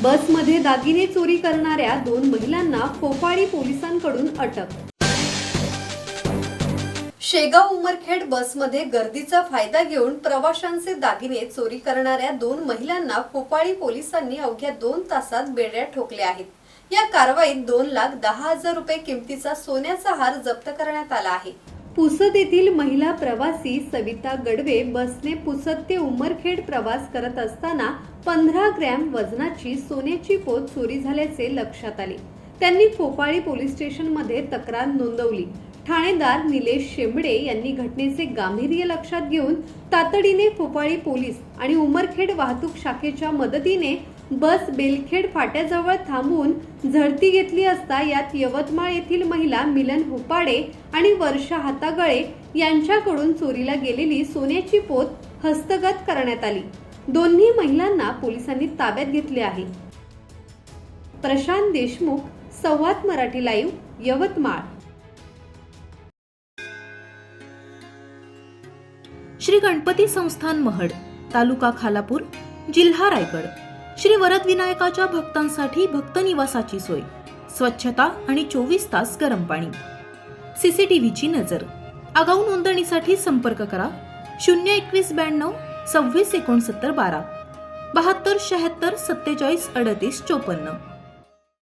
बसमध्ये दागिने चोरी करणाऱ्या 2 महिलांना फोफाडी पोलिसांकडून अटक। शेगाव उमरखेड बसमध्ये गर्दीचा फायदा घेऊन प्रवाशांचे दागिने चोरी करणाऱ्या 2 महिलांना फोफाडी पोलिसांनी अवघ्या 2 तासात बेड्या ठोकल्या आहेत। या कारवाईत 2,10,000 रुपये किमतीचा सोन्याचा हार जप्त करण्यात आला आहे। पुसद येथील महिला प्रवासी सविता गडवे बसने पुसद ते उमरखेड प्रवास करत असताना 15 ग्रॅम वजनाची सोन्याची पोत चोरी झाल्याचे लक्षात आले। त्यांनी फोफाडी पोलीस स्टेशनमध्ये तक्रार नोंदवली। ठाणेदार निलेश शेंबडे यांनी घटनेचे गांभीर्य लक्षात घेऊन तातडीने फोफाडी पोलीस आणि उमरखेड वाहतूक शाखेच्या मदतीने बस बेलखेड फाट्याजवळ थांबवून झडती घेतली असता यात यवतमाळ येथील महिला मिलन हुपाडे आणि वर्षा हातागळे यांच्याकडून चोरीला गेलेली सोन्याची पोत हस्तगत करण्यात आली। दोन्ही महिलांना पोलिसांनी ताब्यात घेतले आहे। प्रशांत देशमुख, संवाद मराठी लाईव्ह, यवतमाळ। श्री गणपती संस्थान महड, तालुका खालापूर, जिल्हा रायगड। श्री वरद विनायकाच्या भक्तांसाठी भक्त निवासाची सोय, स्वच्छता आणि 24 तास गरम पाणी, सीसीटीव्हीची नजर। आगाऊ नोंदणीसाठी संपर्क करा 02192 26 69 12 72 76 47 38 54।